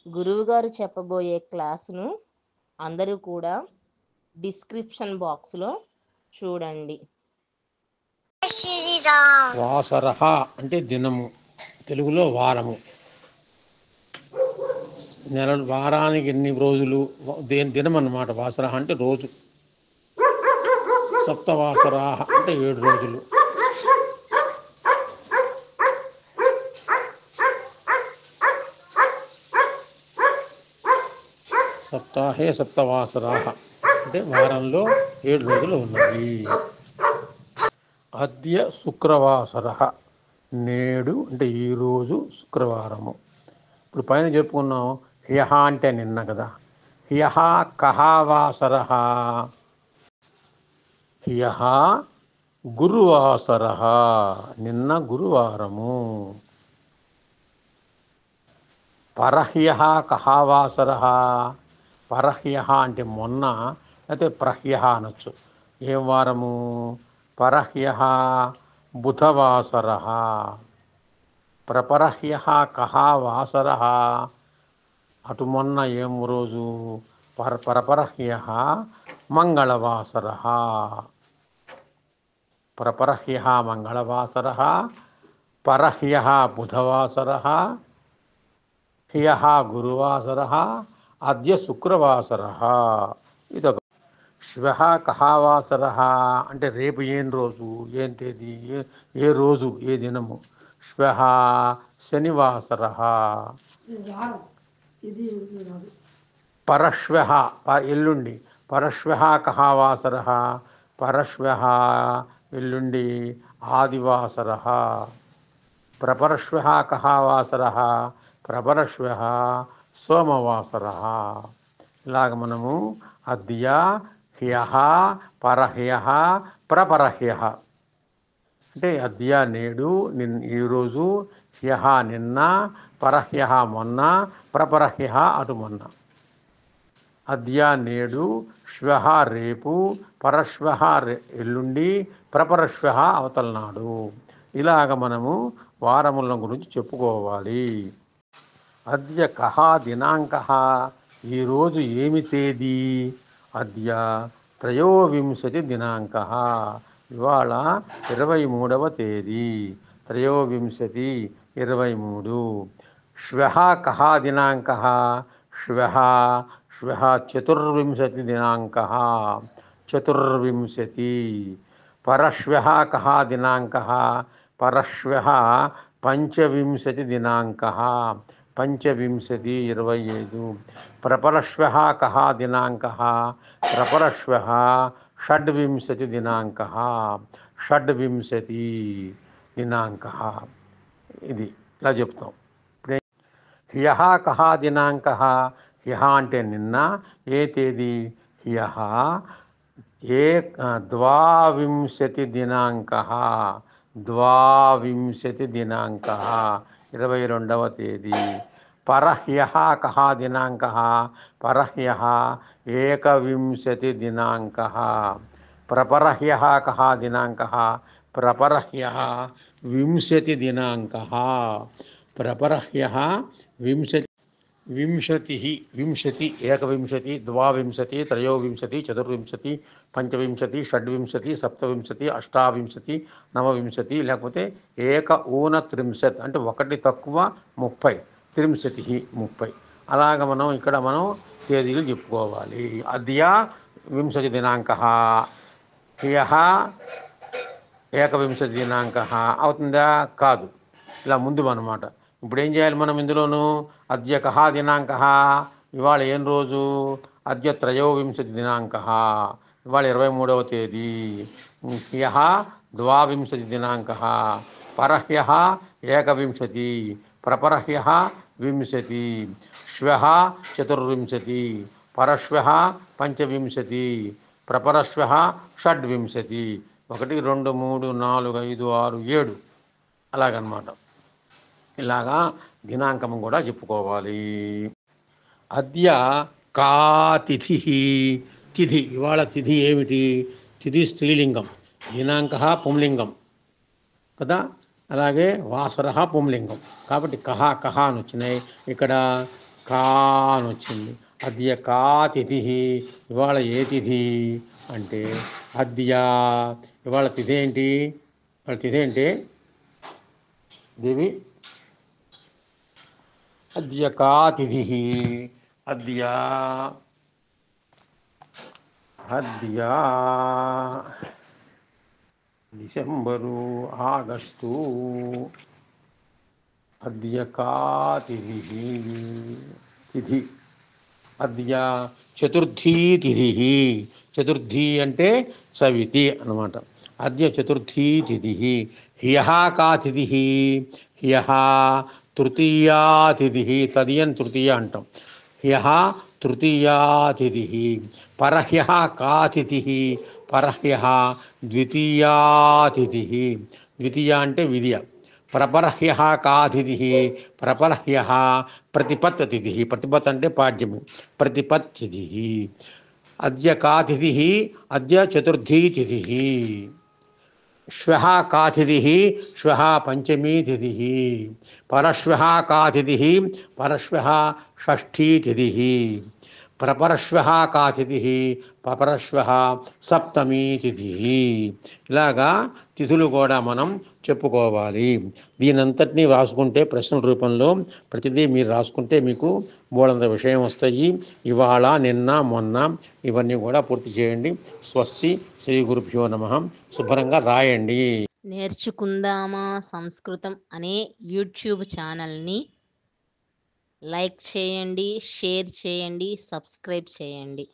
గురువుగారు చెప్పబోయే క్లాసును అందరూ కూడా డిస్క్రిప్షన్ బాక్స్లో చూడండి. వాసరః అంటే దినము, తెలుగులో వారము. వారానికి ఎన్ని రోజులు, దినం అన్నమాట. వాసరః అంటే రోజు. సప్తవాసరాః అంటే 7 రోజులు. సప్తాహే సప్తవాసరాః అంటే వారంలో 7 రోజులు ఉన్నాయి. అద్య శుక్రవాసరః నేడు అంటే ఈరోజు శుక్రవారము. ఇప్పుడు పైన చెప్పుకున్నాం హ్యః అంటే నిన్న కదా. హ్యః కః వాసరః, హ్యః గురువాసరః నిన్న గురువారము. పరహ్యః కః వాసరః, పరహ్యః అంటే మొన్న, అయితే ప్రహ్యః అనొచ్చు. ఏం వారము? పరహ్యః బుధవాసరః. ప్రపరహ్యః కః వాసరః అటు మొన్న ఏం రోజు? పరపరహ్యః మంగళవాసరః. ప్రపరహ్యః మంగళవాసరః, పరహ్యః బుధవాసరః, హ్యః గురువాసరః, అద్య శుక్రవాసరః. ఇదొక. శ్వః కః వాసరః అంటే రేపు ఏం రోజు, ఏం తేదీ, ఏ రోజు, ఏ దినము. శ్వః శనివాసరః. పరశ్వః ఎల్లుండి. పరశ్వః కః వాసరః, పరశ్వః ఎల్లుండి ఆదివాసరః. ప్రపరశ్వః కః వాసరః, ప్రపరశ్వః సోమవాసరః. ఇలాగ మనము అద్య, హ్యః, పరహ్యః, ప్రపరహ్యః అంటే అద్య నేడు, ఈరోజు, హ్యః నిన్న, పరహ్యః మొన్న, ప్రపరహ్యః అటు మొన్న. అద్య నేడు, శ్వః రేపు, పరశ్వః ఎల్లుండి, ప్రపరశ్వః అవతలనాడు. ఇలాగ మనము వారముల గురించి చెప్పుకోవాలి. అద్య కః దినాంకః ఈరోజు ఏమి తేదీ? అద్య త్రయోవింశతి దినాంకః ఇవాళ 23వ తేదీ. త్రయోవింశతి 23. శ్వః కః దినాంకః? శ్వః చతుర్వింశతి దినాంకః. చతుర్వింశతి. పరశ్వః కః దినాంకః? పరశ్వః పంచవింశతి దినాంకః. పంచవింశతి 25. ప్రపరశ్వః కః దినాంకః? ప్రపరశ్వః షడ్వింశతి దినాంకః. షడ్వింశతి దినాంకః. ఇది ఇలా చెప్తాం. హ్యః కః దినాంకః? హ్యః అంటే నిన్న, ఏ తేదీ? హ్యః ద్వావింశతి దినాంకః. ద్వావింశతి దినాంకః 22వ తేదీ. పరహ్యః కః దినాంకః? పరహ్యః ఏకవింశతి దినాంకః. ప్రపరహ్యః కః దినాంకః? ప్రపరహ్యః వింశతి దినాంకః. ప్రపరహ్యః వింశతి. వింశతి ఏకవింశతి, ద్వావింశతి, త్రయోవింశతి, చతుర్వింశతి, పంచవింశతి, షడ్వింశతి, సప్తవింశతి, అష్టావింశతి, నవవింశతి, లేకపోతే ఏక ఊనత్రింశత్ అంటే 1 తక్కువ 30. త్రింశతి 30. అలాగ మనం ఇక్కడ తేదీలు చెప్పుకోవాలి. అద్య వింశతి దినాంకః, హ్యః ఏకవింశతి దినాంకః అవుతుందా? కాదు. ఇలా ముందు అన్నమాట. ఇప్పుడు ఏం చేయాలి మనం ఇందులోనూ? అద్య కః దినాంకః ఇవాళ ఏం రోజు? అద్య త్రయోవింశతి దినాంకః ఇవాళ 23వ తేదీ. హ్యః ద్వావింశతి దినాంకః. పరహ్యః ఏకవింశతి, ప్రపరహ్యః వింశతి. శ్వః చతుర్వింశతి, పరశ్వః పంచవింశతి, ప్రపరశ్వః షడ్వింశతి. 1 2 3 4 5 6 7 అలాగనమాట. ఇలాగా దినాంకం కూడా చెప్పుకోవాలి. అద్య కా తిథి? తిథి ఇవాళ తిథి ఏమిటి? తిథి స్త్రీలింగం, దినాంకః పుంలింగం కదా. అలాగే వాసరః పుంలింగం కాబట్టి కహ అని వచ్చినాయి. ఇక్కడ కా అని వచ్చింది. అద్య కా తిథి, ఇవాళ ఏ తిథి అంటే అద్య. ఇవాళ తిథి ఏంటి? ఇవాళ తిథి ఏంటి దేవి? అద్య కా తిథి? అద్య అద్య డిసెంబరు, ఆగస్టు. అద్య కా తిథి? తిథి అద్య చతుర్థీ తిథి. చతుర్థి అంటే చవితి అన్నమాట. అద్య చతుర్థీ తిథి. హ్యః కా తిథి? హ్యః తృతీయా తిథి. తదియన్ తృతీయ అంటాం. హ్యః తృతీయా తిథి. పరహ్యః కా తిథి? పరహ్యః ద్వితీయా తిథి. ద్వితీయ అంటే విద్య. ప్రపరహ్యః కా తిథి? ప్రపరహ్యః ప్రతిపత్ తిథి. ప్రతిపత్ అంటే పాడ్యము. ప్రతిపత్ తిథి. అద్య కా తిథి? అద్య చతుర్థీ తిథి. శ్వః కా తిథి? శ్వః పంచమీ తిథి. పరశ్వః కా తిథి? పరశ్వః షష్ఠీ తిథి. ప్రపరశ్వః కా తిథి? పరశ్వః సప్తమీ తిథి. ఇలాగా తిథులు కూడా మనం చెప్పుకోవాలి. దీనంతటినీ రాసుకుంటే ప్రశ్నల రూపంలో ప్రతిదీ మీరు రాసుకుంటే మీకు బోళంత విషయం వస్తాయి. ఇవాళ, నిన్న, మొన్న ఇవన్నీ కూడా పూర్తి చేయండి. స్వస్తి. శ్రీ గురుభ్యో నమః. శుభ్రంగా రాయండి. నేర్చుకుందామా సంస్కృతం అనే యూట్యూబ్ ఛానల్ని లైక్ చేయండి, షేర్ చేయండి, సబ్స్క్రైబ్ చేయండి.